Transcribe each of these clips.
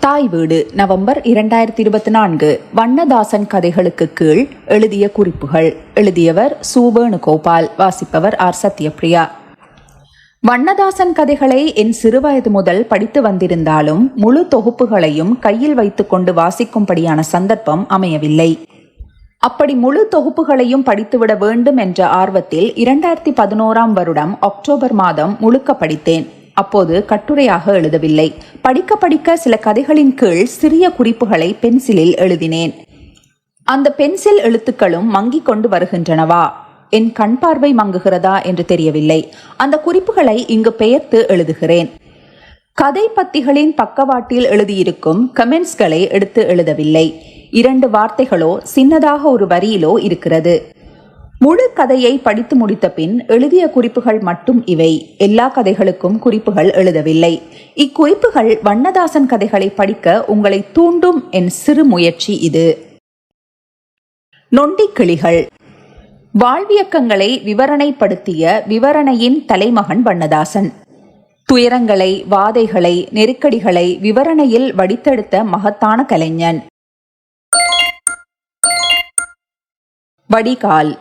தாய் வீடு நவம்பர் 2024. வண்ணதாசன் கதைகளுக்கு கீழ் எழுதிய குறிப்புகள். எழுதியவர் சு. வேணுகோபால். வாசிப்பவர் ஆர். சத்யபிரியா. வண்ணதாசன் கதைகளை என் சிறுவயது முதல் படித்து வந்திருந்தாலும் முழு தொகுப்புகளையும் கையில் வைத்துக்கொண்டு வாசிக்கும்படியான சந்தர்ப்பம் அமையவில்லை. அப்படி முழு தொகுப்புகளையும் படித்துவிட வேண்டும் என்ற ஆர்வத்தில் 2011 வருடம் அக்டோபர் மாதம் முழுக்க படித்தேன். அப்போது கட்டுரையாக எழுதவில்லை. படிக்க படிக்க சில கதைகளின் கீழ் சிறிய குறிப்புகளை பென்சிலில் எழுதினேன். அந்த பென்சில் எழுத்துக்களும் மங்கிக் கொண்டு வருகின்றனவா, என் கண் பார்வை மங்குகிறதா என்று தெரியவில்லை. அந்த குறிப்புகளை இங்கு பெயர்த்து எழுதுகிறேன். கதை பத்திகளின் பக்கவாட்டில் எழுதியிருக்கும் கமெண்ட்ஸ்களை எடுத்து எழுதவில்லை. 2 வார்த்தைகளோ சின்னதாக ஒரு வரியிலோ இருக்கிறது. முழு கதையை படித்து முடித்த பின் எழுதிய குறிப்புகள் மட்டும் இவை. எல்லா கதைகளுக்கும் குறிப்புகள் எழுதவில்லை. இக்குறிப்புகள் வண்ணதாசன் கதைகளை படிக்க உங்களை தூண்டும் என் சிறு முயற்சி இது. நொண்டிக்கிளிகள். வாழ்வியக்கங்களை விவரணைப்படுத்திய விவரணையின் தலைமகன் வண்ணதாசன். துயரங்களை, வாதைகளை, நெருக்கடிகளை விவரணையில் வடித்தெடுத்த மகத்தான கலைஞன். வடிகால்.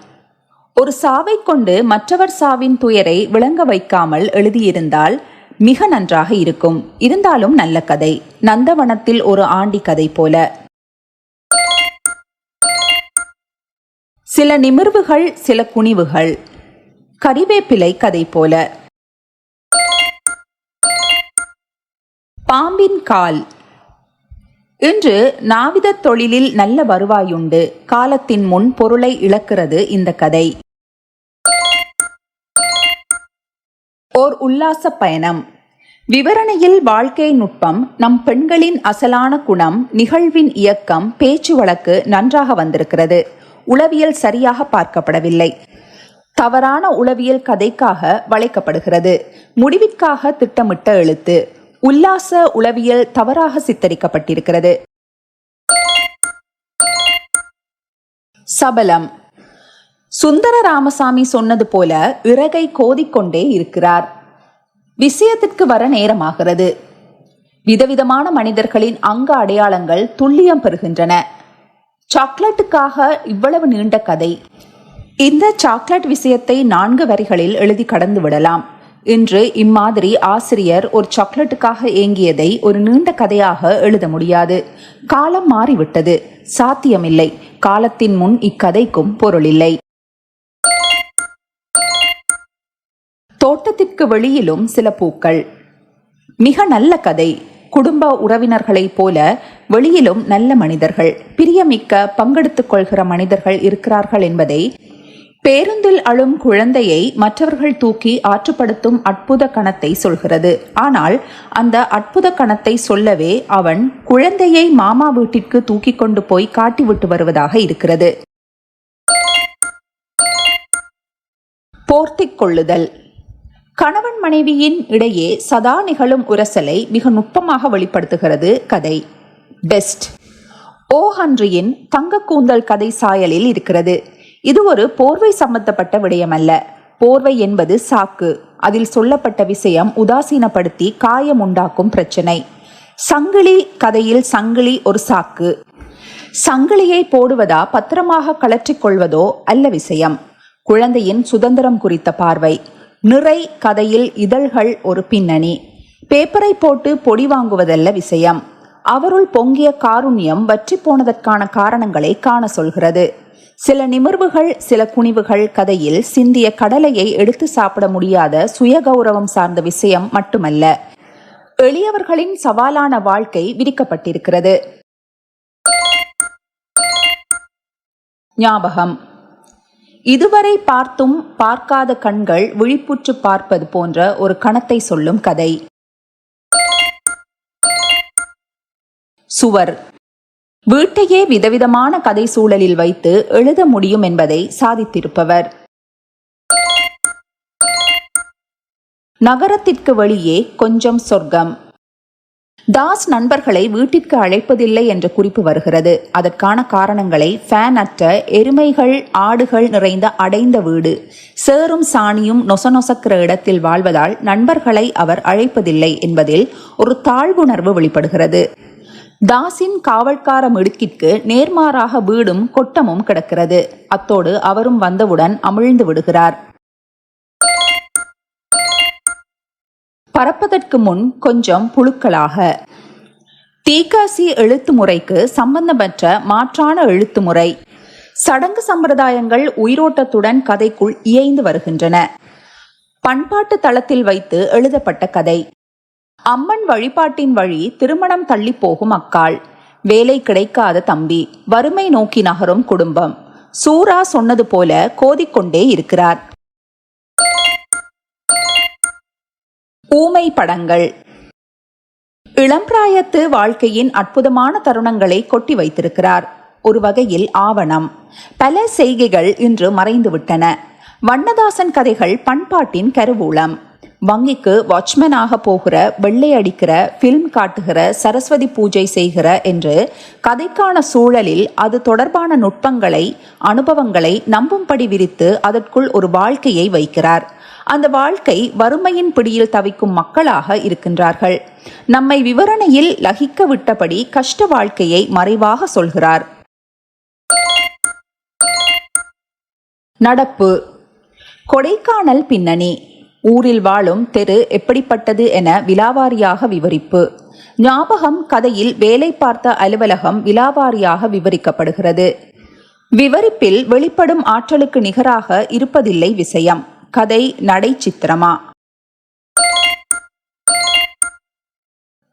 ஒரு சாவை கொண்டு மற்றவர் சாவின் துயரை விளங்க வைக்காமல் எழுதியிருந்தால் மிக நன்றாக இருக்கும். இருந்தாலும் நல்ல கதை. நந்தவனத்தில் ஒரு ஆண்டி கதை போல. சில நிமிர்வுகள், சில குனிவுகள். கறிவேப்பிலை கதை போல. பாம்பின் கால். இன்று நாவித தொழிலில் நல்ல வருவாயுண்டு. காலத்தின் முன் பொருளை இழக்கிறது இந்த கதை. ஓர் உல்லாச பயணம். விவரணையில் வாழ்க்கை நுட்பம், நம் பெண்களின் அசலான குணம், நிகழ்வின் இயக்கம், பேச்சு வழக்கு நன்றாக வந்திருக்கிறது. உளவியல் சரியாக பார்க்கப்படவில்லை. தவறான உளவியல் கதைக்காக வளைக்கப்படுகிறது. முடிவிற்காக திட்டமிட்ட எழுத்து. உல்லாச உளவியல் தவறாக சித்தரிக்கப்பட்டிருக்கிறது. சபலம். சுந்தர ராமசாமி சொன்னது போல இறகை கோதிக்கொண்டே இருக்கிறார். விஷயத்திற்கு வர நேரமாகிறது. விதவிதமான மனிதர்களின் அங்க அடையாளங்கள் துல்லியம் பெறுகின்றன. சாக்லேட்டுக்காக இவ்வளவு நீண்ட கதை. இந்த சாக்லேட் விஷயத்தை 4 வரிகளில் எழுதி கடந்து விடலாம். இன்று இம்மாதிரி ஆசிரியர் ஒரு சாக்லேட்டுக்காக ஏங்கியதை ஒரு நீண்ட கதையாக எழுத முடியாது. காலம் மாறிவிட்டது. சாத்தியமில்லை. காலத்தின் முன் இக்கதைக்கும் பொருளில்லை. தோட்டத்திற்கு வெளியிலும் சில பூக்கள். மிக நல்ல கதை. குடும்ப உறவினர்களைப் போல வெளியிலும் நல்ல மனிதர்கள், பிரியமிக்க, பங்கெடுத்துக் கொள்கிற மனிதர்கள் இருக்கிறார்கள் என்பதை பேருந்தில் அழும் குழந்தையை மற்றவர்கள் தூக்கி ஆற்றுப்படுத்தும் அற்புத கணத்தை சொல்கிறது. ஆனால் அந்த அற்புத கணத்தை சொல்லவே அவன் குழந்தையை மாமா வீட்டிற்கு தூக்கி கொண்டு போய் காட்டிவிட்டு வருவதாக இருக்கிறது. போர்த்திக் கொள்ளுதல். கணவன் மனைவியின் இடையே சதா நிகழும் உரசலை மிக நுட்பமாக வெளிப்படுத்துகிறது கதை. பெஸ்ட். ஓ ஹன்ரியின் தங்க கூந்தல் கதை சாயலில் இருக்கிறது. இது ஒரு போர்வை சம்பந்தப்பட்ட விடயமல்ல. போர்வை என்பது சாக்கு. அதில் சொல்லப்பட்ட விஷயம் உதாசீனப்படுத்தி காயம் உண்டாக்கும் பிரச்சனை. சங்கிலி கதையில் சங்கிலி ஒரு சாக்கு. சங்கிலியை போடுவதா பத்திரமாக கழற்றிக் கொள்வதோ அல்ல விஷயம். குழந்தையின் சுதந்திரம் குறித்த பார்வை. நிறை கதையில் இதழ்கள் ஒரு பின்னணி. பேப்பரை போட்டு பொடி வாங்குவதல்ல விஷயம். அவருள் பொங்கிய காருண்யம் வற்றி போனதற்கான காரணங்களை காண சொல்கிறது. சில நிமிர்வுகள், சில குனிவுகள் கதையில் சிந்திய கடலையை எடுத்து சாப்பிட முடியாத சுயகௌரவம் சார்ந்த விஷயம் மட்டுமல்ல, எளியவர்களின் சவாலான வாழ்க்கை விரிக்கப்பட்டிருக்கிறது. ஞாபகம். இதுவரை பார்த்தும் பார்க்காத கண்கள் விழிப்புற்று பார்ப்பது போன்ற ஒரு கணத்தை சொல்லும் கதை. சுவர். வீட்டையே விதவிதமான கதை சூழலில் வைத்து எழுத முடியும் என்பதை சாதித்திருப்பவர். நகரத்திற்கு வெளியே கொஞ்சம் சொர்க்கம். தாஸ் நண்பர்களை வீட்டிற்கு அழைப்பதில்லை என்ற குறிப்பு வருகிறது. அதற்கான காரணங்களை ஃபேன் அற்ற எருமைகள், ஆடுகள் நிறைந்த அடைந்த வீடு, சேரும் சாணியும் நொசநொசக்கிற இடத்தில் வாழ்வதால் நண்பர்களை அவர் அழைப்பதில்லை என்பதில் ஒரு தாழ்வுணர்வு வெளிப்படுகிறது. தாஸின் காவல்கார மிடுக்கிற்கு நேர்மாறாக வீடும் கொட்டமும் கிடக்கிறது. அத்தோடு அவரும் வந்தவுடன் அமிழ்ந்து விடுகிறார். பறப்பதற்கு முன் கொஞ்சம் புழுக்களாக. தீகாசி எழுத்து முறைக்கு சம்பந்தமற்ற மாற்றான எழுத்து முறை. சடங்கு சம்பிரதாயங்கள் உயிரோட்டத்துடன் கதைக்குள் இயைந்து வருகின்றன. பண்பாட்டு தளத்தில் வைத்து எழுதப்பட்ட கதை. அம்மன் வழிபாட்டின் வழி திருமணம் தள்ளி போகும் அக்காள், வேலை கிடைக்காத தம்பி, வறுமை நோக்கி நகரும் குடும்பம். சூரா சொன்னது போல கோதிக்கொண்டே இருக்கிறார். ஊமை படங்கள். இளம்பிராயத்து வாழ்க்கையின் அற்புதமான தருணங்களை கொட்டி வைத்திருக்கிறார். ஒரு வகையில் ஆவணம். பல செய்கைகள் இன்று மறைந்துவிட்டன. வண்ணதாசன் கதைகள் பண்பாட்டின் கருவூலம். வங்கிக்கு வாட்ச்மேனாக போகிற, வெள்ளை அடிக்கிற, பிலிம் காட்டுகிற, சரஸ்வதி பூஜை செய்கிற என்று கதைக்கான சூழலில் அது தொடர்பான நுட்பங்களை, அனுபவங்களை நம்பும்படி விரித்து அதற்குள் ஒரு வாழ்க்கையை வைக்கிறார். அந்த வாழ்க்கை வறுமையின் பிடியில் தவிக்கும் மக்களாக இருக்கின்றார்கள். நம்மை விவரணையில் லகிக்க விட்டபடி கஷ்ட வாழ்க்கையை மறைவாக சொல்கிறார். நடப்பு. கொடைக்கானல் பின்னணி. ஊரில் வாழும் தெரு எப்படிப்பட்டது என விலாவாரியாக விவரிப்பு. ஞாபகம் கதையில் வேலை பார்த்த அலுவலகம் விலாவாரியாக விவரிக்கப்படுகிறது. விவரிப்பில் வெளிப்படும் ஆற்றலுக்கு நிகராக இருப்பதில்லை விஷயம். கதை நடை சித்திரமா.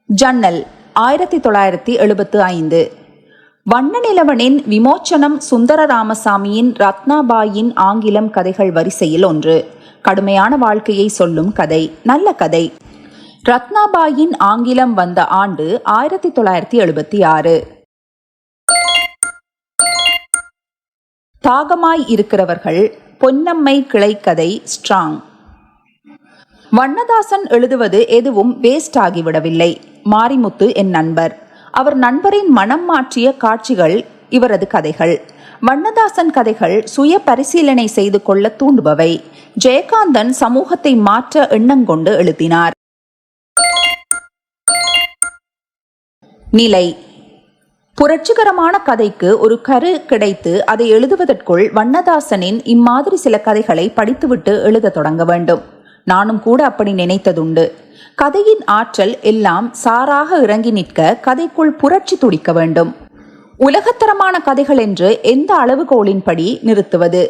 ஜன்னல். 1975. வண்ண நிலவனின் விமோச்சனம் சுந்தர ராமசாமியின் ரத்னாபாயின் ஆங்கிலம் கதைகள் வரிசையில் ஒன்று. கடுமையான வாழ்க்கையை சொல்லும் கதை, நல்ல கதை. ரத்னாபாயின் ஆங்கிலம் வந்த ஆண்டு 1976. தாகமாய் இருக்கிறவர்கள். பொன்னம்மை கிளைக்கதை ஸ்ட்ராங். வண்ணதாசன் எழுதுவது எதுவும் வேஸ்ட் ஆகிவிடவில்லை. மாரிமுத்து என் நண்பர். அவர் நண்பரின் மனம் மாற்றிய காட்சிகள் இவரது கதைகள். வண்ணதாசன் கதைகள் சுய பரிசீலனை செய்து கொள்ள தூண்டுபவை. ஜெயகாந்தன் சமூகத்தை மாற்ற எண்ணங்கொண்டு எழுதினார். நிலை. புரட்சிகரமான கதைக்கு ஒரு கரு கிடைத்து அதை எழுதுவதற்குள் வண்ணதாசனின் இம்மாதிரி சில கதைகளை படித்துவிட்டு எழுத தொடங்க வேண்டும். நானும் கூட அப்படி நினைத்ததுண்டு. கதையின் ஆற்றல் எல்லாம் சாராக இறங்கி நிற்க கதைக்குள் புரட்சி துடிக்க வேண்டும். உலகத்தரமான கதைகள் என்று எந்த அளவுகோலின்படி நிறுத்துவது?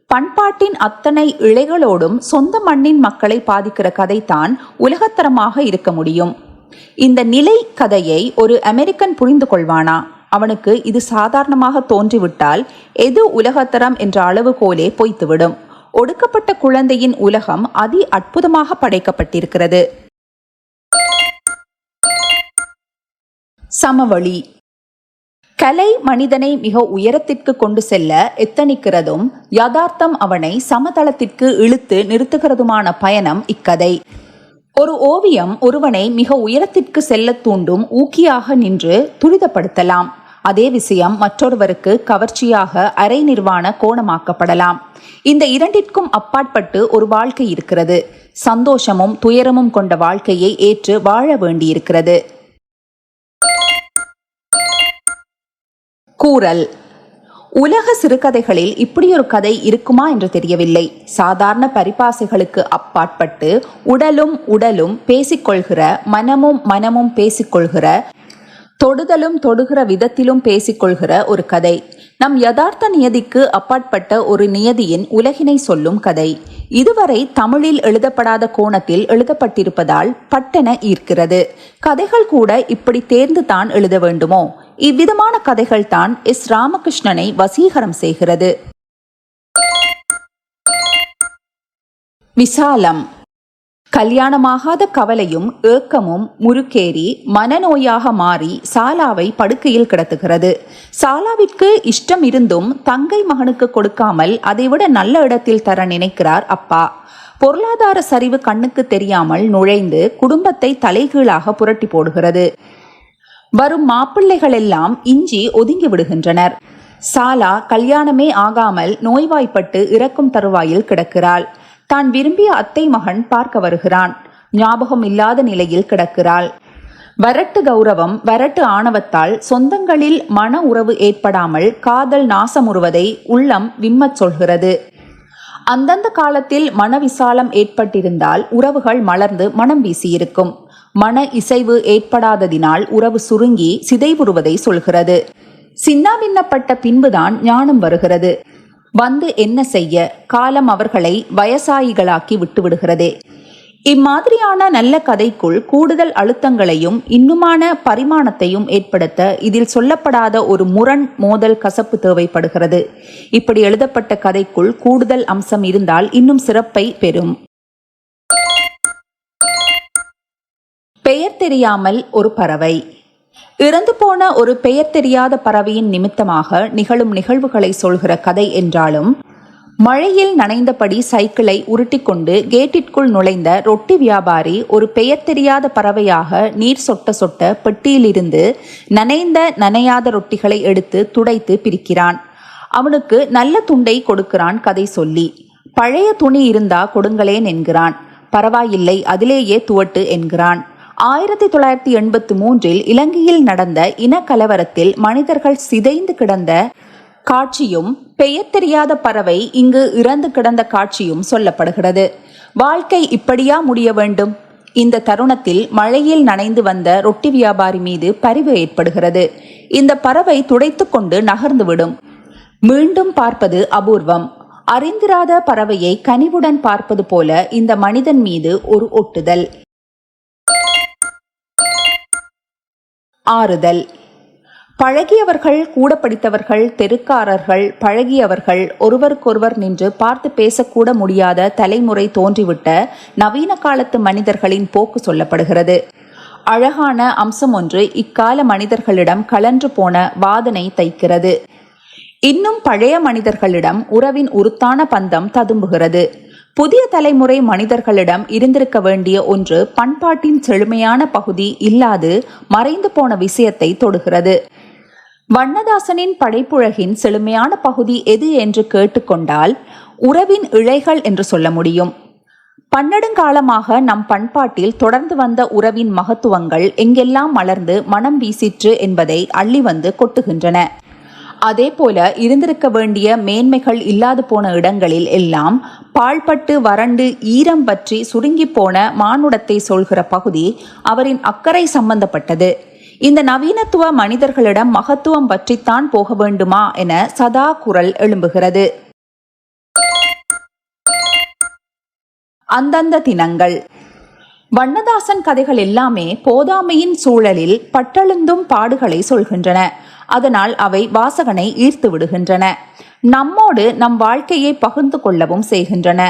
பண்பாட்டின் அத்தனை இழைகளோடும் சொந்த மண்ணின் மக்களை பாதிக்கிற கதைதான் உலகத்தரமாக இருக்க முடியும். இந்த நிலை கதையை ஒரு அமெரிக்கன் புரிந்து கொள்வானா? அவனுக்கு இது சாதாரணமாக தோன்றிவிட்டால் எது உலகத்தரம் என்ற அளவுகோலே பொய்த்துவிடும். ஒடுக்கப்பட்ட குழந்தையின் உலகம் அதி அற்புதமாக படைக்கப்பட்டிருக்கிறது. சமவெளி. கலை மனிதனை மிக உயரத்திற்கு கொண்டு செல்ல எத்தனிக்கிறதும் யதார்த்தம் அவனை சமதளத்திற்கு இழுத்து நிறுத்துகிறதுமான பயணம் இக்கதை. ஒரு ஓவியம் ஒருவனை மிக உயரத்திற்கு செல்ல தூண்டும் ஊக்கியாக நின்று துரிதப்படுத்தலாம். அதே விஷயம் மற்றொருவருக்கு கவர்ச்சியாக அரை நிர்வாண கோணமாக்கப்படலாம். இந்த இரண்டிற்கும் அப்பாற்பட்டு ஒரு வாழ்க்கை இருக்கிறது. சந்தோஷமும் துயரமும் கொண்ட வாழ்க்கையை ஏற்று வாழ வேண்டியிருக்கிறது. கூறல். உலக சிறுகதைகளில் இப்படி ஒரு கதை இருக்குமா என்று தெரியவில்லை. சாதாரண பரிபாசைகளுக்கு அப்பாற்பட்டு உடலும் உடலும் பேசிக்கொள்கிற, மனமும் மனமும் பேசிக்கொள்கிற, தொடுதலும் தொடுகிற விதத்திலும் பேசிக்கொள்கிற ஒரு கதை. நம் யதார்த்த நியதிக்கு அப்பாற்பட்ட ஒரு நியதியின் உலகினை சொல்லும் கதை. இதுவரை தமிழில் எழுதப்படாத கோணத்தில் எழுதப்பட்டிருப்பதால் பட்டென ஈர்க்கிறது. கதைகள் கூட இப்படி தேர்ந்து தான் எழுத வேண்டுமோ? இவ்விதமான கதைகள் தான் எஸ். ராமகிருஷ்ணனை வசீகரம் செய்கிறது. விசாலம். கல்யாணமாகாத கவலையும் ஏக்கமும் முறுக்கேறி மனநோயாக மாறி சாலாவை படுக்கையில் கிடத்துகிறது. சாலாவிற்கு இஷ்டம் இருந்தும் தங்கை மகனுக்கு கொடுக்காமல் அதைவிட நல்ல இடத்தில் தர நினைக்கிறார் அப்பா. பொருளாதார சரிவு கண்ணுக்கு தெரியாமல் நுழைந்து குடும்பத்தை தலைகீழாக புரட்டி போடுகிறது. வரும் மாப்பிள்ளைகள் எல்லாம் இஞ்சி ஒதுங்கி விடுகின்றனர். சாலா கல்யாணமே ஆகாமல் நோய்வாய்ப்பட்டு இறக்கும் தருவாயில் கிடக்கிறாள். தான் விரும்பிய அத்தை மகன் பார்க்க வருகிறான். ஞாபகம் இல்லாத நிலையில் கிடக்கிறாள். வரட்டு கௌரவம் வரட்டு ஆணவத்தால் சொந்தங்களில் மன உறவு ஏற்படாமல் காதல் நாசமுறுவதை உள்ளம் விம்மச் சொல்கிறது. அந்தந்த காலத்தில் மனவிசாலம் ஏற்பட்டிருந்தால் உறவுகள் மலர்ந்து மனம் வீசியிருக்கும். மன இசைவு ஏற்படாததினால் உறவு சுருங்கி சிதைவுறுவதை சொல்கிறது. சின்னாபின்னப்பட்ட பின்புதான் ஞானம் வருகிறது. வந்து என்ன செய்ய, காலம் அவர்களை வயசாயிகளாக்கி விட்டுவிடுகிறதே. இம்மாதிரியான நல்ல கதைக்குள் கூடுதல் அழுத்தங்களையும் இன்னுமான பரிமாணத்தையும் ஏற்படுத்த இதில் சொல்லப்படாத ஒரு முரண் மோதல் கசப்பு தேவைப்படுகிறது. இப்படி எழுதப்பட்ட கதைக்குள் கூடுதல் அம்சம் இருந்தால் இன்னும் சிறப்பை பெறும். பெயர் தெரியாமல் ஒரு பறவை. இறந்து போன ஒரு பெயர் தெரியாத பறவையின் நிமித்தமாக நிகழும் நிகழ்வுகளை சொல்கிற கதை என்றாலும், மழையில் நனைந்தபடி சைக்கிளை உருட்டிக்கொண்டு கேட்டிற்குள் நுழைந்த ரொட்டி வியாபாரி ஒரு பெயர் தெரியாத பறவையாக நீர் சொட்ட சொட்ட பெட்டியிலிருந்து நனைந்த நனையாத ரொட்டிகளை எடுத்து துடைத்து பிரிக்கிறான். அவனுக்கு நல்ல துண்டை கொடுக்கிறான் கதை சொல்லி. பழைய துணி இருந்தா கொடுங்களேன் என்கிறான். பரவாயில்லை, அதிலேயே துவட்டு என்கிறான். 1983 இலங்கையில் நடந்த இனக்கலவரத்தில் மனிதர்கள் சிதைந்து கிடந்த காட்சியும் பெயர் தெரியாத பறவை இங்கு இறந்து கிடந்த காட்சியும் சொல்லப்படுகிறது. வாழ்க்கை இப்படியா முடிய வேண்டும்? இந்த தருணத்தில் மழையில் நனைந்து வந்த ரொட்டி வியாபாரி மீது பரிவு ஏற்படுகிறது. இந்த பறவை துடைத்து கொண்டு நகர்ந்துவிடும். மீண்டும் பார்ப்பது அபூர்வம். அறிந்திராத பறவையை கனிவுடன் பார்ப்பது போல இந்த மனிதன் மீது ஒரு ஒட்டுதல். ஆறுதல். பழகியவர்கள், கூட படித்தவர்கள், தெருக்காரர்கள், பழகியவர்கள், ஒருவருக்கொருவர் நின்று பார்த்து பேசக்கூட முடியாத தலைமுறை தோன்றிவிட்ட நவீன காலத்து மனிதர்களின் போக்கு சொல்லப்படுகிறது. அழகான அம்சம் ஒன்று இக்கால மனிதர்களிடம் கலன்று போன வாதனை தைக்கிறது. இன்னும் பழைய மனிதர்களிடம் உறவின் உருத்தான பந்தம் ததும்புகிறது. புதிய தலைமுறை மனிதர்களிடம் இருந்திருக்க வேண்டிய ஒன்று பண்பாட்டின் செழுமையான பகுதி இல்லாது மறைந்து போன விஷயத்தை தொடுகிறது. வண்ணதாசனின் படைப்புலகின் செழுமையான பகுதி எது என்று கேட்டுக்கொண்டால் உறவின் இழைகள் என்று சொல்ல முடியும். பன்னெடுங்காலமாக நம் பண்பாட்டில் தொடர்ந்து வந்த உறவின் மகத்துவங்கள் எங்கெல்லாம் மலர்ந்து மனம் வீசிற்று என்பதை அள்ளி வந்து கொட்டுகின்றன. அதே போல இருந்திருக்க வேண்டிய மேன்மைகள் இல்லாது போன இடங்களில் எல்லாம் பாழ்பட்டு வறண்டு ஈரம் பற்றி சுருங்கி போன மானுடத்தை சொல்கிற பகுதி அவரின் அக்கறை சம்பந்தப்பட்டது. இந்த நவீனத்துவ மனிதர்களிடம் மகத்துவம் பற்றித்தான் போக வேண்டுமா என சதா குரல் எழும்புகிறது. அந்தந்த தினங்கள். வண்ணதாசன் கதைகள் எல்லாமே போதாமையின் சூழலில் பட்டெழுந்தும் பாடுகளை சொல்கின்றன. அதனால் அவை வாசகனை ஈர்த்து விடுகின்றன. நம்மோடு நம் வாழ்க்கையை பகிர்ந்து கொள்ளவும் செய்கின்றன.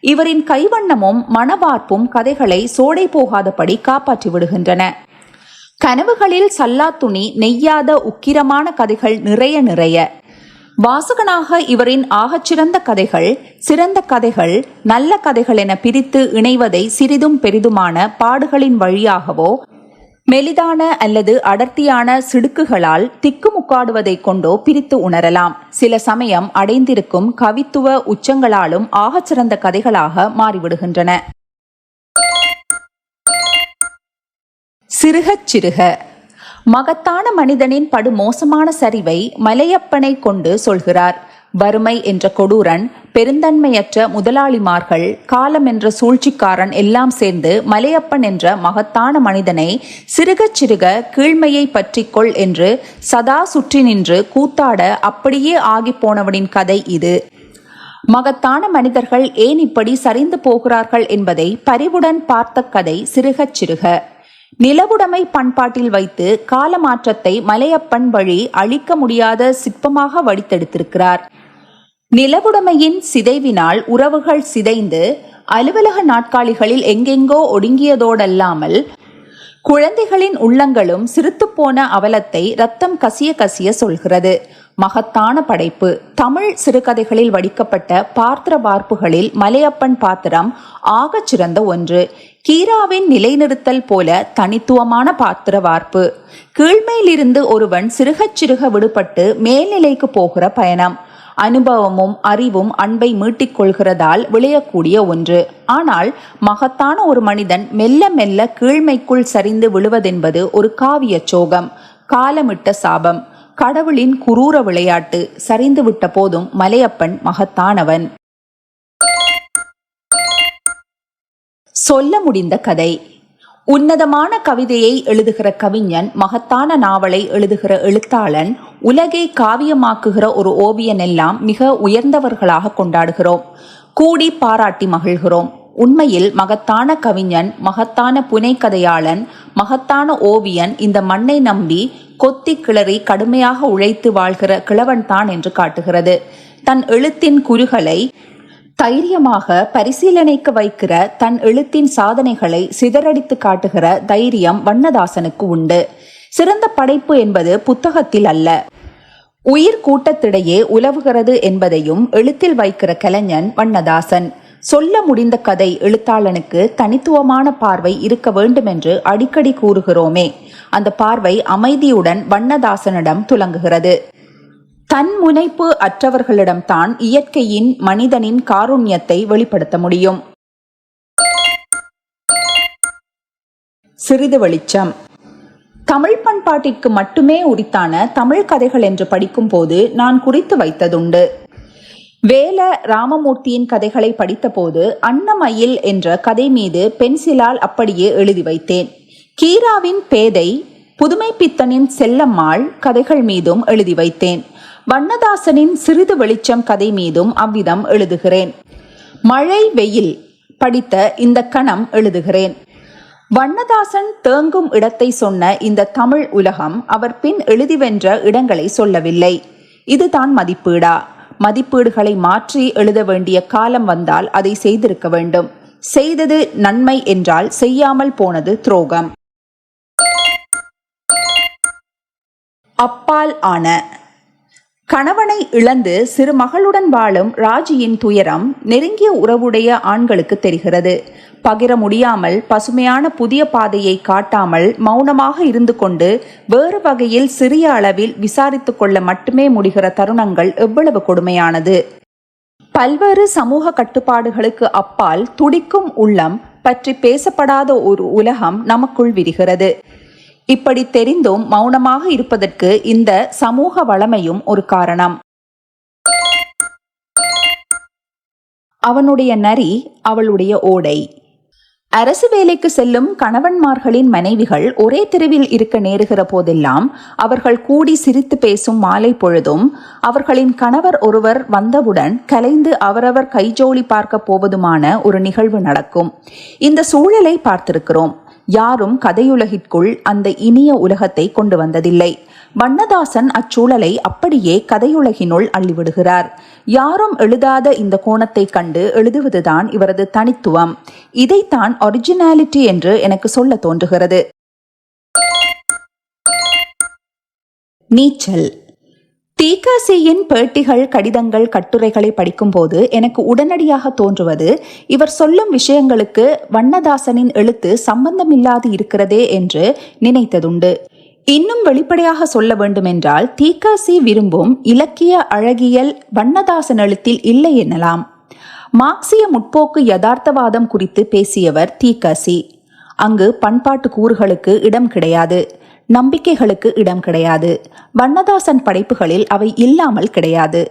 இவரின் கைவண்ணமும் மனவார்ப்பும் கதைகளை சோடை போகாதபடி காப்பாற்றி விடுகின்றன. கனவுகளில் சல்லாத்துணி நெய்யாத உக்கிரமான கதைகள் நிறைய நிறைய. வாசகனாக இவரின் ஆகச்சிறந்த கதைகள், சிறந்த கதைகள், நல்ல கதைகள் என பிரித்து இணைவதை சிறிதும் பெரிதுமான பாடுகளின் வழியாகவோ மெலிதான அல்லது அடர்த்தியான சிடுக்குகளால் திக்குமுக்காடுவதை கொண்டோ பிரித்து உணரலாம். சில சமயம் அடைந்திருக்கும் கவித்துவ உச்சங்களாலும் ஆகச்சிறந்த கதைகளாக மாறிவிடுகின்றன. சிறுகச் சிறுக. மகத்தான மனிதனின் படுமோசமான சரிவை மலையப்பனை கொண்டு சொல்கிறார். வறுமை என்ற கொடூரன், பெருந்தன்மையற்ற முதலாளிமார்கள், காலம் என்ற சூழ்ச்சிக்காரன் எல்லாம் சேர்ந்து மலையப்பன் என்ற மகத்தான மனிதனை சிறுகச் சிறுக கீழ்மையை பற்றிக்கொள் என்று சதா சுற்றி நின்று கூத்தாட அப்படியே ஆகி போனவனின் கதை இது. மகத்தான மனிதர்கள் ஏன் இப்படி சரிந்து போகிறார்கள் என்பதை பரிவுடன் பார்த்த கதை சிறுகச் சிறுக. நிலவுடைமை பண்பாட்டில் வைத்து காலமாற்றத்தை மலையப்பன் வழி அழிக்க முடியாத சிற்பமாக வடித்தெடுத்திருக்கிறார். நிலவுடைமையின் சிதைவினால் உறவுகள் சிதைந்து அலுவலக நாட்காலிகளில் எங்கெங்கோ ஒடுங்கியதோடல்லாமல் குழந்தைகளின் உள்ளங்களும் சிறுத்துப்போன அவலத்தை ரத்தம் கசிய கசிய சொல்கிறது. மகத்தான படைப்பு. தமிழ் சிறுகதைகளில் வடிக்கப்பட்ட பாத்திர வார்ப்புகளில் மலையப்பன் பாத்திரம் ஆகச் சிறந்த ஒன்று. கீராவின் நிலைநிறுத்தல் போல தனித்துவமான பாத்திர வார்ப்பு. கீழ்மையிலிருந்து ஒருவன் சிறுகச் சிறுக விடுபட்டு மேல்நிலைக்கு போகிற பயணம். அனுபவமும் அறிவும் அன்பை மீட்டிக் கொள்கிறதால் விளையக்கூடிய ஒன்று. ஆனால் மகத்தான ஒரு மனிதன் மெல்ல மெல்ல கீழ்மைக்குள் சரிந்து விழுவதென்பது ஒரு காவிய சோகம், காலமிட்ட சாபம், கடவுளின் குரூர விளையாட்டு. சரிந்து விட்ட போதும் மலையப்பன் மகத்தானவன். சொல்ல முடிந்த கதை. உன்னதமான கவிதையை எழுதுகிற கவிஞன், மகத்தான நாவலை எழுதுகிற எழுத்தாளன், உலகை காவியமாக்குகிற ஒரு ஓவியன் எல்லாம் மிக உயர்ந்தவர்களாக கொண்டாடுகிறோம், கூடி பாராட்டி மகிழ்கிறோம். உண்மையில் மகத்தான கவிஞன், மகத்தான புனைக்கதையாளன், மகத்தான ஓவியன் இந்த மண்ணை நம்பி கொத்தி கிளறி கடுமையாக உழைத்து வாழ்கிற கிழவன்தான் என்று காட்டுகிறது. தன் எழுத்தின் குறுகலை தைரியமாக பரிசீலனைக்கு வைக்கிற, தன் எழுத்தின் சாதனைகளை சிதறடித்து காட்டுகிற தைரியம் வண்ணதாசனுக்கு உண்டு. சிறந்த படைப்பு என்பது புத்தகத்தில் அல்ல, உயிர் கூட்டத்திடையே உலவுகிறது என்பதையும் எழுத்தில் வைக்கிற கலைஞன் வண்ணதாசன். சொல்ல முடிந்த கதை எழுத்தாளனுக்கு தனித்துவமான பார்வை இருக்க வேண்டும் என்று அடிக்கடி கூறுகிறோமே, அந்த பார்வை அமைதியுடன் வண்ணதாசனிடம் துலங்குகிறது. தன் முனைப்பு அற்றவர்களிடம்தான் இயற்கையின், மனிதனின் காருண்யத்தை வெளிப்படுத்த முடியும். சிறிது வெளிச்சம். தமிழ் பண்பாட்டிற்கு மட்டுமே உரித்தான தமிழ் கதைகள் என்று படிக்கும் போது நான் குறித்து வைத்ததுண்டு. வேல ராமமூர்த்தியின் கதைகளை படித்தபோது அன்னமயில் என்ற கதை மீது பென்சிலால் அப்படியே எழுதி வைத்தேன். கீராவின் பேதை, புதுமை பித்தனின் செல்லம்மாள் கதைகள் மீதும் எழுதி வைத்தேன். வண்ணதாசனின் சிறிது வெளிச்சம் கதை மீதும் அவ்விதம் எழுதுகிறேன். மழை வெயில் படித்த இந்த கணம் எழுதுகிறேன். வண்ணதாசன் தேங்கும் இடத்தை சொன்ன இந்த தமிழ் உலகம் அவர் பின் எழுதி வென்ற இடங்களை சொல்லவில்லை. இதுதான் மதிப்பீடா? மதிப்பீடுகளை மாற்றி எழுத வேண்டிய காலம் வந்தால் அதை செய்திருக்க வேண்டும். செய்தது நன்மை என்றால் செய்யாமல் போனது துரோகம். அப்பால் ஆன. கணவனை இழந்து சிறு மகளுடன் வாழும் ராஜியின் துயரம் நெருங்கிய உறவுடைய ஆண்களுக்கு தெரிகிறது. பகிர முடியாமல், பசுமையான புதிய பாதையை காட்டாமல் மௌனமாக இருந்து கொண்டு வேறு வகையில் சிறிய அளவில் விசாரித்து கொள்ள மட்டுமே முடிகிற தருணங்கள் எவ்வளவு கொடுமையானது. பல்வேறு சமூக கட்டுப்பாடுகளுக்கு அப்பால் துடிக்கும் உள்ளம் பற்றி பேசப்படாத ஒரு உலகம் நமக்குள் விரிகிறது. இப்படி தெரிந்தும் மௌனமாக இருப்பதற்கு இந்த சமூக வளமையும் ஒரு காரணம். அவனுடைய நரி, அவளுடைய ஓடை. அரசு வேலைக்கு செல்லும் கணவன்மார்களின் மனைவிகள் ஒரே தெருவில் இருக்க நேருகிற போதெல்லாம் அவர்கள் கூடி சிரித்து பேசும் மாலை பொழுதும், அவர்களின் கணவர் ஒருவர் வந்தவுடன் கலைந்து அவரவர் கைஜோலி பார்க்க போவதுமான ஒரு நிகழ்வு நடக்கும். இந்த சூழலை பார்த்திருக்கிறோம். யாரும் கதையுலகிற்குள் அந்த இனிய உலகத்தை கொண்டு வந்ததில்லை. வண்ணதாசன் அச்சூழலை அப்படியே கதையுலகினுள் அள்ளிவிடுகிறார். யாரும் எழுதாத இந்த கோணத்தை கண்டு எழுதுவதுதான் இவரது தனித்துவம். இதைத்தான் ஒரிஜினாலிட்டி என்று எனக்கு சொல்ல தோன்றுகிறது. நீச்சல். தீகாசியின் பேட்டிகள், கடிதங்கள், கட்டுரைகளை படிக்கும்போது எனக்கு உடனடியாக தோன்றுவது, இவர் சொல்லும் விஷயங்களுக்கு வண்ணதாசனின் எழுத்து சம்பந்தமில்லாது இருக்கிறதே என்று நினைத்ததுண்டு. இன்னும் வெளிப்படையாக சொல்ல வேண்டுமென்றால், தீகாசி விரும்பும் இலக்கிய அழகியல் வண்ணதாசன் எழுத்தில் இல்லை எனலாம். மார்க்சிய முற்போக்கு யதார்த்தவாதம் குறித்து பேசியவர் தீகாசி. அங்கு பண்பாட்டு கூறுகளுக்கு இடம் கிடையாது, நம்பிக்கைகளுக்கு இடம் கிடையாது. வண்ணதாசன் படைப்புகளில் அவை இல்லாமல் கிடையாது.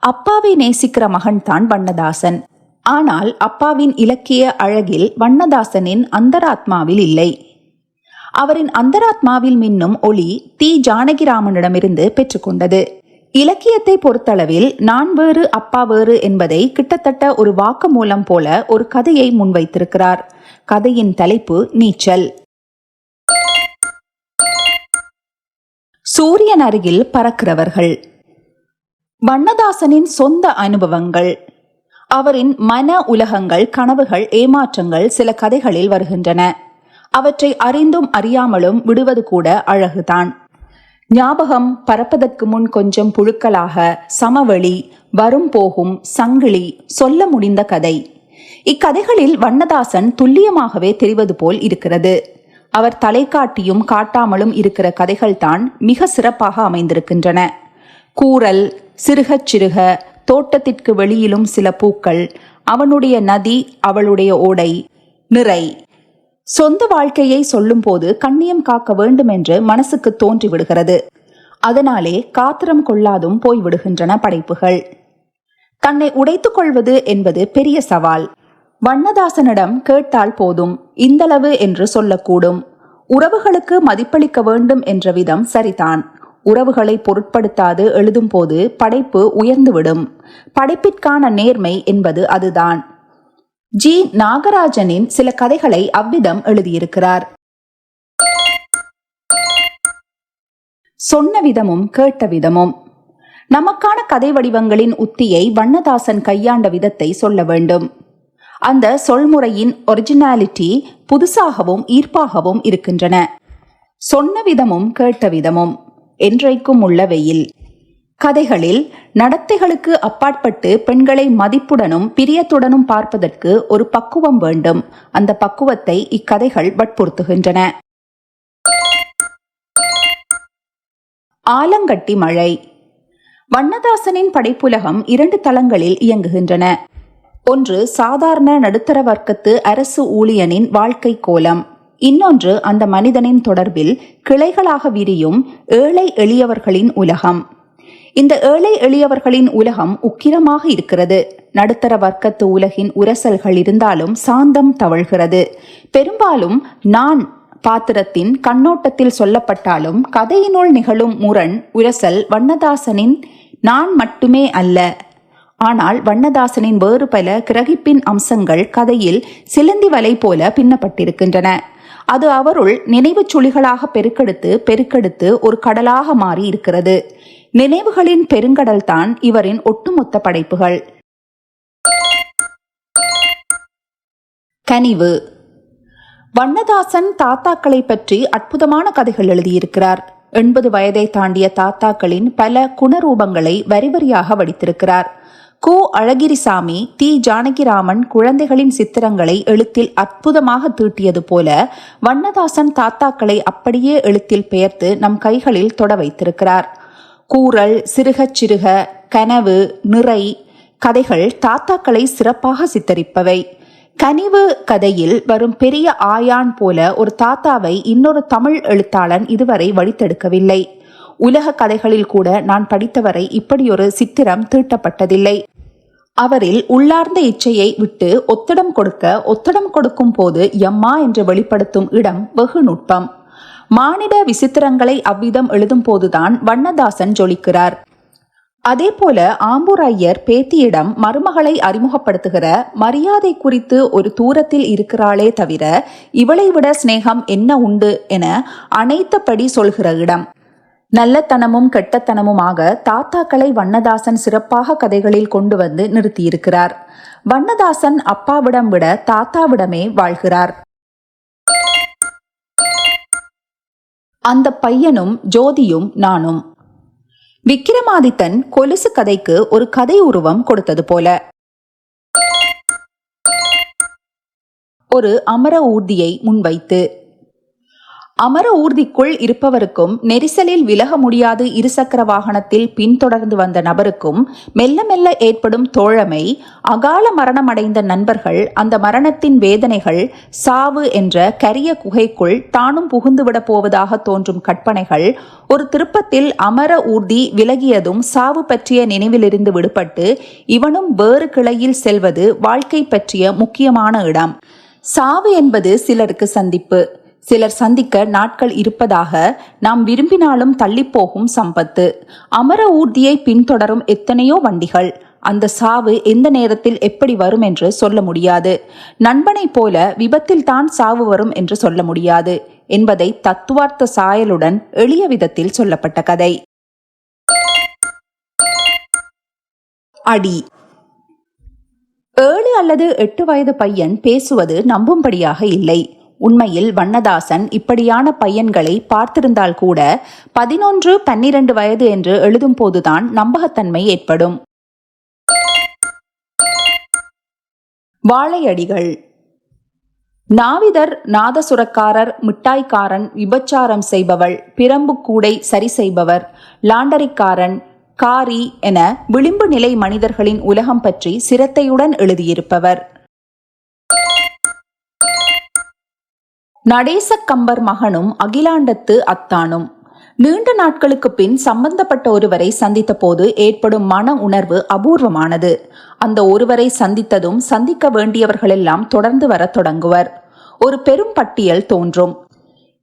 அப்பாவை நேசிக்கிற மகன்தான் வண்ணதாசன். ஆனால் அப்பாவின் இலக்கிய அழகில் வண்ணதாசனின் அந்தராத்மாவில் இல்லை. அவரின் அந்தராத்மாவில் மின்னும் ஒளி தி. ஜானகிராமனிடமிருந்து பெற்றுக்கொண்டது. இலக்கியத்தை பொறுத்தளவில் நான் வேறு அப்பா வேறு என்பதை கிட்டத்தட்ட ஒரு வாக்குமூலம் போல ஒரு கதையை முன்வைத்திருக்கிறார். கதையின் தலைப்பு நீச்சல். சூரியன் அருகில் பறக்கிறவர்கள். வண்ணதாசனின் சொந்த அனுபவங்கள், அவரின் மன உலகங்கள், கனவுகள், ஏமாற்றங்கள் சில கதைகளில் வருகின்றன. அவற்றை அறிந்தும் அறியாமலும் விடுவது கூட அழகுதான். ஞாபகம் பறப்பதற்கு முன் கொஞ்சம் புழுக்களாக, சமவெளி, வரும் போகும், சங்கிலி, சொல்ல முடிந்த கதை. இக்கதைகளில் வண்ணதாசன் துல்லியமாகவே தெரிவது போல் இருக்கிறது. அவர் தலை காட்டியும் காட்டாமலும் இருக்கிற கதைகள்தான் மிக சிறப்பாக அமைந்திருக்கின்றன. கூறல், சிறுகச் சிறுக, தோட்டத்திற்கு வெளியிலும் சில பூக்கள், அவனுடைய நதி, அவளுடைய ஓடை, நிறை. சொந்த வாழ்க்கையை சொல்லும் போது கண்ணியம் காக்க வேண்டும் என்று மனசுக்கு தோன்றி விடுகிறது. அதனாலே காத்திரம் கொள்ளாதும் போய்விடுகின்றன படைப்புகள். தன்னை உடைத்துக் கொள்வது என்பது பெரிய சவால். வண்ணதாசனிடம் கேட்டால் போதும், இந்தளவு என்று சொல்லக்கூடும். உறவுகளுக்கு மதிப்பளிக்க வேண்டும் என்ற விதம் சரிதான். உறவுகளை பொருட்படுத்தாது எழுதும் போது படைப்பு உயர்ந்துவிடும். படைப்பிற்கான நேர்மை என்பது அதுதான். ஜி. நாகராஜனின் சில கதைகளை அவ்விதம் எழுதியிருக்கிறார். சொன்ன விதமும் கேட்ட விதமும். நமக்கான கதை வடிவங்களின் உத்தியை வண்ணதாசன் கையாண்ட விதத்தை சொல்ல வேண்டும். அந்த சொல்முறையின் ஒரிஜினாலிட்டி புதுசாகவும் ஈர்ப்பாகவும் இருக்கின்றன. சொன்ன விதமும் கேட்ட விதமும் என்றைக்கும் உள்ள வெயில். கதைகளில் நடத்தைகளுக்கு அப்பாற்பட்டு பெண்களை மதிப்புடனும் பிரியத்துடனும் பார்ப்பதற்கு ஒரு பக்குவம் வேண்டும். அந்த பக்குவத்தை இக்கதைகள் வற்புறுத்துகின்றன. ஆலங்கட்டி மழை. வண்ணதாசனின் படைப்புலகம் 2 தளங்களில் இயங்குகின்றன. ஒன்று சாதாரண நடுத்தர வர்க்கத்து அரசு ஊழியனின் வாழ்க்கை கோலம். இன்னொன்று அந்த மனிதனின் தொடர்பில் கிளைகளாக விரியும் ஏழை எளியவர்களின் உலகம். இந்த ஏழை எளியவர்களின் உலகம் உக்கிரமாக இருக்கிறது. நடுத்தர வர்க்கத்து உலகின் உரசல்கள் இருந்தாலும் சாந்தம் தவழ்கிறது. பெரும்பாலும் நான் பாத்திரத்தின் கண்ணோட்டத்தில் சொல்லப்பட்டாலும் கதையினுள் நிகழும் முரண் உரசல் வண்ணதாசனின் நான் மட்டுமே அல்ல. ஆனால் வண்ணதாசனின் வேறு பல கிரகிப்பின் அம்சங்கள் கதையில் சிலந்தி வலை போல பின்னப்பட்டிருக்கின்றன. அது அவருள் நினைவு சுழிகளாக பெருக்கெடுத்து ஒரு கடலாக மாறி இருக்கிறது. நினைவுகளின் பெருங்கடல் தான் இவரின் ஒட்டுமொத்த படைப்புகள். கனிவு. வண்ணதாசன் தாத்தாக்களை பற்றி அற்புதமான கதைகள் எழுதியிருக்கிறார். 80 வயதை தாண்டிய தாத்தாக்களின் பல குணரூபங்களை வரிவரியாக வடித்திருக்கிறார். கு. அழகிரிசாமி, தி. ஜானகிராமன் குழந்தைகளின் சித்திரங்களை எழுத்தில் அற்புதமாக தீட்டியது போல வண்ணதாசன் தாத்தாக்களை அப்படியே எழுத்தில் பெயர்த்து நம் கைகளில் தொட வைத்திருக்கிறார். கூறல், சிறுகச் சிறுக, கனவு, நிறை கதைகள் தாத்தாக்களை சிறப்பாக சித்தரிப்பவை. கனிவு கதையில் வரும் பெரிய ஆயான் போல ஒரு தாத்தாவை இன்னொரு தமிழ் எழுத்தாளன் இதுவரை வடித்தெடுக்கவில்லை. உலக கதைகளில் கூட நான் படித்தவரை இப்படியொரு சித்திரம் தீட்டப்பட்டதில்லை. அவரில் உள்ளார்ந்த இச்சையை விட்டு ஒத்தடம் கொடுக்கும் போது எம்மா என்று வெளிப்படுத்தும் இடம் வெகு நுட்பம். மானிட விசித்திரங்களை அவ்விதம் எழுதும் போதுதான் வண்ணதாசன் ஜொலிக்கிறார். அதே போல ஆம்பூர் ஐயர் பேத்தியிடம் மருமகளை அறிமுகப்படுத்துகிற மரியாதை குறித்து ஒரு தூரத்தில் இருக்கிறாளே தவிர இவளை விட சிநேகம் என்ன உண்டு என அனைத்தபடி சொல்கிற இடம். நல்லத்தனமும் கெட்டத்தனமுமாக தாத்தாக்களை வண்ணதாசன் சிறப்பாக கதைகளில் கொண்டு வந்து நிறுத்தியிருக்கிறார். வண்ணதாசன் அப்பாவிடம் விட தாத்தாவிடமே வாழ்கிறார். அந்த பையனும் ஜோதியும் நானும். விக்கிரமாதித்தன் கொலுசு கதைக்கு ஒரு கதை உருவம் கொடுத்தது போல ஒரு அமர ஊர்தியை முன்வைத்து. அமர ஊர்திக்குள் இருப்பவருக்கும் நெரிசலில் விலக முடியாது இருசக்கர வாகனத்தில் பின்தொடர்ந்து வந்த நபருக்கும் மெல்ல மெல்ல ஏற்படும் தோழமை, அகால மரணம் அடைந்த நண்பர்கள், அந்த மரணத்தின் வேதனைகள், சாவு என்ற கரிய குகைக்குள் தானும் புகுந்துவிட போவதாக தோன்றும் கற்பனைகள், ஒரு திருப்பத்தில் அமர ஊர்தி விலகியதும் சாவு பற்றிய நினைவிலிருந்து விடுபட்டு இவனும் வேறு கிளையில் செல்வது வாழ்க்கை பற்றிய முக்கியமான இடம். சாவு என்பது சிலருக்கு சந்திப்பு, சிலர் சந்திக்க நாட்கள் இருப்பதாக நாம் விரும்பினாலும் தள்ளிப்போகும் சம்பத்து. அமர ஊர்தியை பின்தொடரும் எத்தனையோ வண்டிகள். அந்த சாவு எந்த நேரத்தில் எப்படி வரும் என்று சொல்ல முடியாது. நண்பனை போல விபத்தில் தான் சாவு வரும் என்று சொல்ல முடியாது என்பதை தத்துவார்த்த சாயலுடன் எளிய விதத்தில் சொல்லப்பட்ட கதை. அடி. 7 அல்லது 8 வயது பையன் பேசுவது நம்பும்படியாக இல்லை. உண்மையில் வண்ணதாசன் இப்படியான பையன்களை பார்த்திருந்தால் கூட 11, 12 வயது என்று எழுதும் போதுதான் நம்பகத்தன்மை ஏற்படும். வாழையடிகள். நாவிதர், நாதசுரக்காரர், மிட்டாய்க்காரன், விபச்சாரம் செய்பவள், பிரம்பு கூடை சரி செய்பவர், லாண்டரிக்காரன், காரி என விளிம்பு நிலை மனிதர்களின் உலகம் பற்றி சிரத்தையுடன் எழுதியிருப்பவர். நடேச கம்பர் மகனும் அகிலாண்டத்து அத்தானும். நீண்ட நாட்களுக்கு பின் சம்பந்தப்பட்ட ஒருவரை சந்தித்த போது ஏற்படும் மன உணர்வு அபூர்வமானது. அந்த ஒருவரை சந்தித்ததும் சந்திக்க வேண்டியவர்களெல்லாம் தொடர்ந்து வர தொடங்குவர். ஒரு பெரும் பட்டியல் தோன்றும்.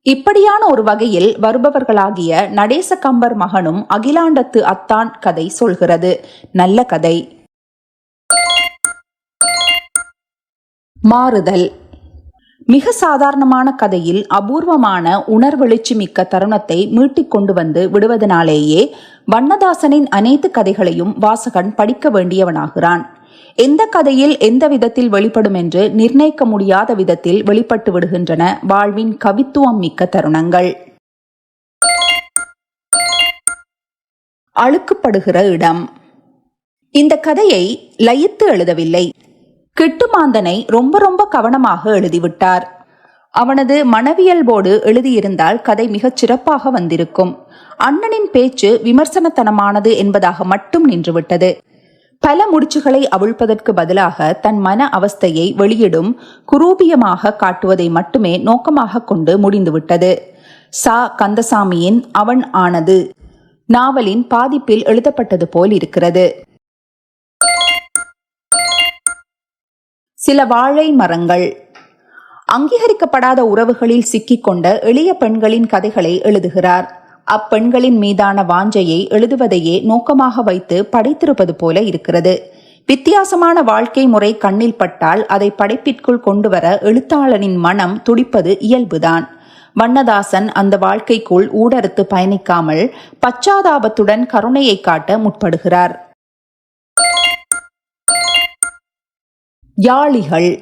இப்படியான ஒரு வகையில் வருபவர்களாகிய நடேச கம்பர் மகனும் அகிலாண்டத்து அத்தான் கதை சொல்கிறது. நல்ல கதை. மாறுதல். மிக சாதாரணமான கதையில் அபூர்வமான உணர்வெழுச்சி மிக்க தருணத்தை மீட்டிக் கொண்டு வந்து விடுவதனாலேயே வண்ணதாசனின் அனைத்து கதைகளையும் வாசகன் படிக்க வேண்டியவனாகிறான். எந்த கதையில் எந்த விதத்தில் வெளிப்படும் என்று நிர்ணயிக்க முடியாத விதத்தில் வெளிப்பட்டு விடுகின்றன வாழ்வின் கவித்துவம் மிக்க தருணங்கள். அழுக்குப்படுகிற இடம். இந்த கதையை லயித்து எழுதவில்லை. கிட்டுமாந்தனை ரொம்ப கவனமாக எழுதிவிட்டார். அவனது மனவியல்போடு எழுதியிருந்தால் கதை மிகச் சிறப்பாக வந்திருக்கும். அண்ணனின் பேச்சு விமர்சனத்தனமானது என்பதாக மட்டும் நின்றுவிட்டது. பல முடிச்சுகளை அவிழ்ப்பதற்கு பதிலாக தன் மன அவஸ்தையை வெளியிடும் குரூபியமாக காட்டுவதை மட்டுமே நோக்கமாக கொண்டு முடிந்துவிட்டது. சா கந்தசாமியின் அவன் ஆனது நாவலின் பாதிப்பில் எழுதப்பட்டது போல் இருக்கிறது. சில வாழை மரங்கள். அங்கீகரிக்கப்படாத உறவுகளில் சிக்கிக்கொண்ட எளிய பெண்களின் கதைகளை எழுதுகிறார். அப்பெண்களின் மீதான வாஞ்சையை எழுதுவதையே நோக்கமாக வைத்து படைத்திருப்பது போல இருக்கிறது. வித்தியாசமான வாழ்க்கை முறை கண்ணில் பட்டால் அதை படைப்பிற்குள் கொண்டுவர எழுத்தாளனின் மனம் துடிப்பது இயல்புதான். வண்ணதாசன் அந்த வாழ்க்கைக்குள் ஊடறுத்து பயணிக்காமல் பச்சாதாபத்துடன் கருணையை காட்ட முற்படுகிறார். யாளிகள்.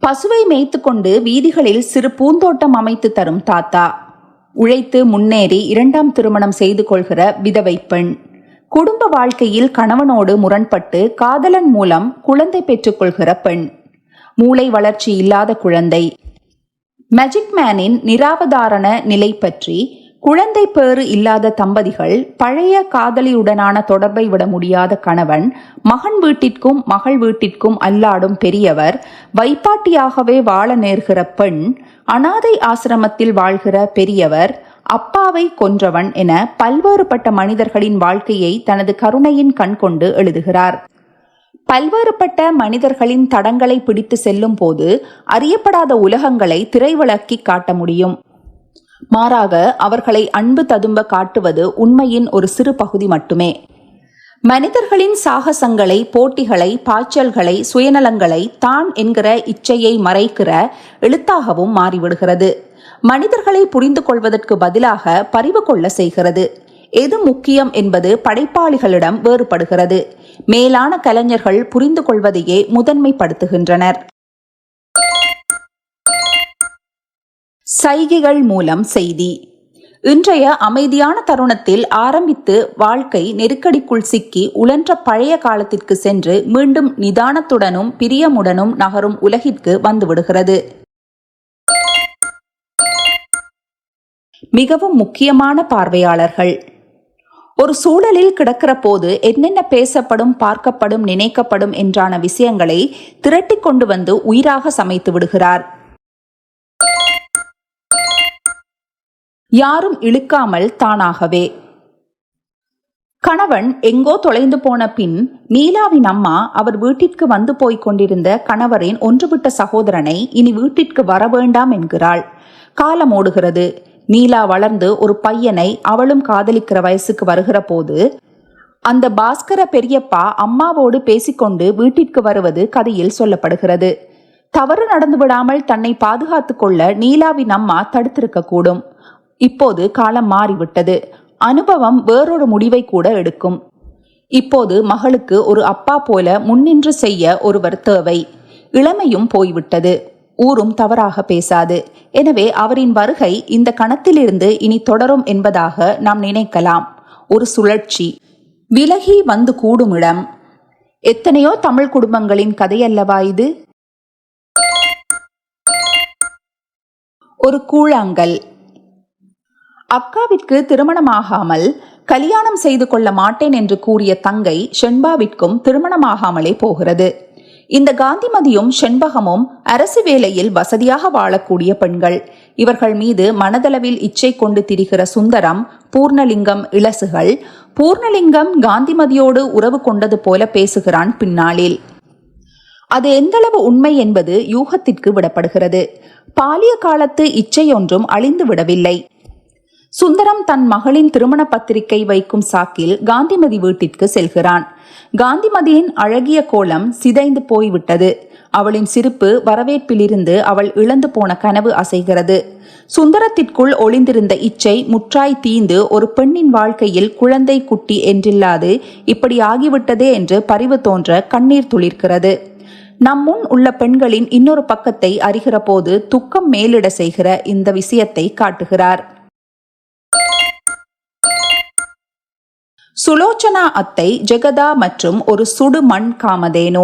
பசுவை மேய்த்து கொண்டு வீதிகளில் சிறு பூந்தோட்டம் அமைத்து தரும் தாத்தா. உழைத்து முன்னேறி 2ஆம் திருமணம் செய்து கொள்கிற விதவை பெண். குடும்ப வாழ்க்கையில் கணவனோடு முரண்பட்டு காதலன் மூலம் குழந்தை பெற்றுக்கொள்கிற பெண். மூளை வளர்ச்சி இல்லாத குழந்தை. மேஜிக் மேனின் நிராவதாரண நிலை பற்றி குழந்தை பேறு இல்லாத தம்பதிகள், பழைய காதலியுடனான தொடர்பை விட முடியாத கணவன், மகன் வீட்டிற்கும் மகள் வீட்டிற்கும் அல்லாடும் பெரியவர், வைப்பாட்டியாகவே வாழ நேர்கிற பெண், அனாதை ஆசிரமத்தில் வாழ்கிற பெரியவர், அப்பாவை கொன்றவன் என பல்வேறுபட்ட மனிதர்களின் வாழ்க்கையை தனது கருணையின் கண் கொண்டு எழுதுகிறார். பல்வேறுபட்ட மனிதர்களின் தடங்களை பிடித்து செல்லும் போது அறியப்படாத உலகங்களை திரைவிளக்கி காட்ட முடியும். மாறாக அவர்களை அன்பு ததும்ப காட்டுவது உண்மையின் ஒரு சிறு பகுதி மட்டுமே. மனிதர்களின் சாகசங்களை, போட்டிகளை, பாய்ச்சல்களை, சுயநலங்களை தான் என்கிற இச்சையை மறைக்கிற எழுத்தாகவும் மாறிவிடுகிறது. மனிதர்களை புரிந்து கொள்வதற்கு பதிலாக பரிவு கொள்ள செய்கிறது. எது முக்கியம் என்பது படைப்பாளிகளிடம் வேறுபடுகிறது. மேலான கலைஞர்கள் புரிந்து கொள்வதையே முதன்மைப்படுத்துகின்றனர். சைகைகள் மூலம் செய்தி. இன்றைய அமைதியான தருணத்தில் ஆரம்பித்து வாழ்க்கை நெருக்கடிக்குள் சிக்கி உழன்ற பழைய காலத்திற்கு சென்று மீண்டும் நிதானத்துடனும் பிரியமுடனும் நகரும் உலகிற்கு வந்துவிடுகிறது. மிகவும் முக்கியமான பார்வையாளர்கள். ஒரு சூழலில் கிடக்கிற போது என்னென்ன பேசப்படும், பார்க்கப்படும், நினைக்கப்படும் என்றான விஷயங்களை திரட்டி கொண்டு வந்து உயிராக சமைத்து விடுகிறார். யாரும் இழுக்காமல் தானாகவே. கணவன் எங்கோ தொலைந்து போன பின் நீலாவின் அம்மா அவர் வீட்டிற்கு வந்து போய் கொண்டிருந்த கணவரின் ஒன்றுவிட்ட சகோதரனை இனி வீட்டிற்கு வர வேண்டாம் என்கிறாள். காலம் ஓடுகிறது. நீலா வளர்ந்து ஒரு பையனை அவளும் காதலிக்கிற வயசுக்கு வருகிற போது அந்த பாஸ்கர பெரியப்பா அம்மாவோடு பேசிக்கொண்டு வீட்டிற்கு வருவது கதையில் சொல்லப்படுகிறது. தவறு நடந்து விடாமல் தன்னை பாதுகாத்துக் கொள்ள நீலாவின் அம்மா தடுத்திருக்க கூடும். இப்போது காலம் மாறிவிட்டது. அனுபவம் வேறொரு முடிவை கூட எடுக்கும். இப்போது மகளுக்கு ஒரு அப்பா போல முன்னின்று செய்ய ஒருவர் தேவை. இளமையும் போய்விட்டது. ஊரும் தவறாக பேசாது. எனவே அவரின் வருகை இந்த கணத்திலிருந்து இனி தொடரும் என்பதாக நாம் நினைக்கலாம். ஒரு சுழற்சி. விலகி வந்து கூடும் இடம். எத்தனையோ தமிழ் குடும்பங்களின் கதையல்லவா இது? ஒரு கூழாங்கல். அக்காவிற்கு திருமணமாகாமல் கல்யாணம் செய்து கொள்ள மாட்டேன் என்று கூறிய தங்கை ஷெண்பாவிற்கும் திருமணமாகாமலே போகிறது. இந்த காந்திமதியும் செண்பகமும் அரசு வேலையில் வசதியாக வாழக்கூடிய பெண்கள். இவர்கள் மீது மனதளவில் இச்சை கொண்டு திரிகிற சுந்தரம், பூர்ணலிங்கம் இளசுகள். பூர்ணலிங்கம் காந்திமதியோடு உறவு கொண்டது போல பேசுகிறான் பின்னாளில். அது எந்தளவு உண்மை என்பது யூகத்திற்கு விடப்படுகிறது. பாலிய காலத்து இச்சை ஒன்றும் அழிந்து விடவில்லை. சுந்தரம் தன் மகளின் திருமண பத்திரிகை வைக்கும் சாக்கில் காந்திமதி வீட்டிற்கு செல்கிறான். காந்திமதியின் அழகிய கோலம் சிதைந்து போய்விட்டது. அவளின் சிரிப்பு வரவேற்பிலிருந்து அவள் இழந்து போன கனவு அசைகிறது. சுந்தரத்திற்குள் ஒளிந்திருந்த இச்சை முற்றாய் தீந்து ஒரு பெண்ணின் வாழ்க்கையில் குழந்தை குட்டி என்றில்லாது இப்படி ஆகிவிட்டதே என்று பரிவு தோன்ற கண்ணீர் துளிர்க்கிறது. நம் முன் உள்ள பெண்களின் இன்னொரு பக்கத்தை அறிகிற போது துக்கம் மேலிட செய்கிற இந்த விஷயத்தை காட்டுகிறார். சுலோச்சனா அத்தை, ஜெகதா மற்றும் ஒரு சுடு மண் காமதேனு.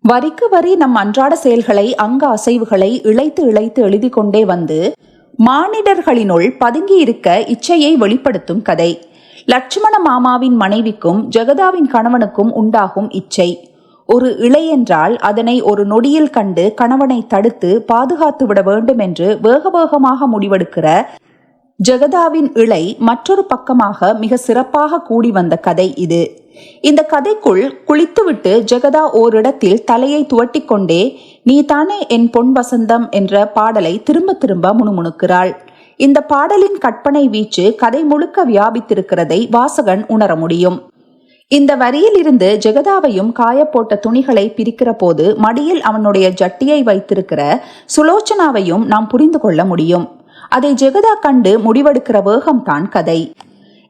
வரிக்கு வரி நம் அன்றாட செயல்களை, அங்க அசைவுகளை இழைத்து இழைத்து எழுதி கொண்டே வந்து மானிடர்களினுள் பதுங்கி இருக்க இச்சையை வெளிப்படுத்தும் கதை. லட்சுமண மாமாவின் மனைவிக்கும் ஜெகதாவின் கணவனுக்கும் உண்டாகும் இச்சை. ஒரு இழை என்றால் அதனை ஒரு நொடியில் கண்டு கணவனை தடுத்து பாதுகாத்து விட வேண்டும் என்று வேக வேகமாக முடிவெடுக்கிற ஜெகதாவின் இழை மற்றொரு பக்கமாக மிக சிறப்பாக கூடி வந்த கதை இது. இந்த கதைக்குள் குளித்துவிட்டு ஜெகதா ஓரிடத்தில் தலையை துவட்டிக்கொண்டே நீ தானே என் பொன் வசந்தம் என்ற பாடலை திரும்ப திரும்ப முணுமுணுக்கிறாள். இந்த பாடலின் கற்பனை வீச்சு கதை முழுக்க வியாபித்திருக்கிறதை வாசகன் உணர முடியும். இந்த வரியில் இருந்து ஜெகதாவையும் காயப்போட்ட துணிகளை பிரிக்கிற போது மடியில் அவனுடைய ஜட்டியை வைத்திருக்கிற சுலோச்சனாவையும் நாம் புரிந்து கொள்ள முடியும். அதை ஜெகதா கண்டு முடிவெடுக்கிற வேகம்தான் கதை.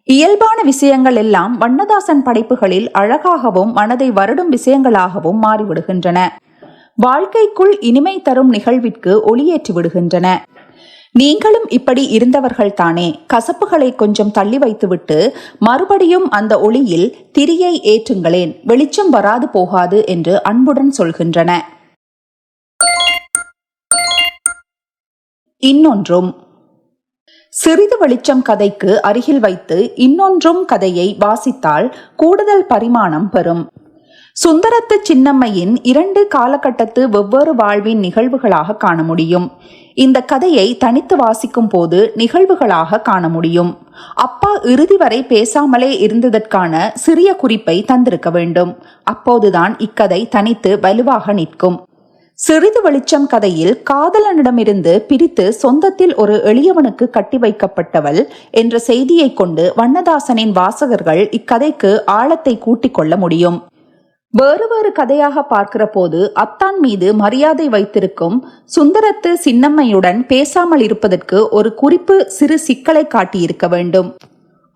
இயல்பான விஷயங்கள் எல்லாம் வண்ணதாசன் படைப்புகளில் அழகாகவும் மனதை வருடும் விஷயங்களாகவும் மாறிவிடுகின்றன. வாழ்க்கைக்குள் இனிமை தரும் நிகழ்விற்கு ஒளியேற்றி விடுகின்றன. நீங்களும் இப்படி இருந்தவர்கள் தானே? கசப்புகளை கொஞ்சம் தள்ளி வைத்துவிட்டு மறுபடியும் அந்த ஒளியில் திரியை ஏற்றுங்களேன், வெளிச்சம் வராது போகாது என்று அன்புடன் சொல்கின்றன. இன்னொன்றும். சிறிது வெளிச்சம் கதைக்கு அருகில் வைத்து இன்னொன்றும் கதையை வாசித்தால் கூடுதல் பரிமாணம் பெறும். சுந்தரத்து சின்னம்மையின் 2 காலகட்டத்து வெவ்வேறு வாழ்வின் நிகழ்வுகளாக காண முடியும். இந்த கதையை தனித்து வாசிக்கும் போது நிகழ்வுகளாக காண முடியும். அப்பா இறுதி வரை பேசாமலே இருந்ததற்கான சிறிய குறிப்பை தந்திருக்க வேண்டும். அப்போதுதான் இக்கதை தனித்து வலுவாக நிற்கும். சிறிது வெளிச்சம் கதையில் காதலனிடமிருந்து பிரித்து சொந்தத்தில் ஒரு எளியவனுக்கு கட்டி வைக்கப்பட்டவள் என்ற செய்தியை கொண்டு வண்ணதாசனின் வாசகர்கள் இக்கதைக்கு ஆழத்தை கூட்டிக் கொள்ள முடியும். வேறு வேறு கதையாக பார்க்கிற போது அத்தான் மீது மரியாதை வைத்திருக்கும் சுந்தரத்து சின்னம்மையுடன் பேசாமல் இருப்பதற்கு ஒரு குறிப்பு சிறு சிக்கலை காட்டியிருக்க வேண்டும்.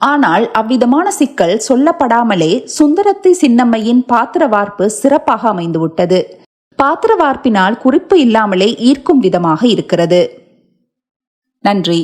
ஆனால் அவ்விதமான சிக்கல் சொல்லப்படாமலே சுந்தரத்து சின்னம்மையின் பாத்திர வார்ப்பு சிறப்பாக அமைந்துவிட்டது. பாத்திர வார்ப்பினால் குறிப்பு இல்லாமலே ஈர்க்கும் விதமாக இருக்கிறது. நன்றி.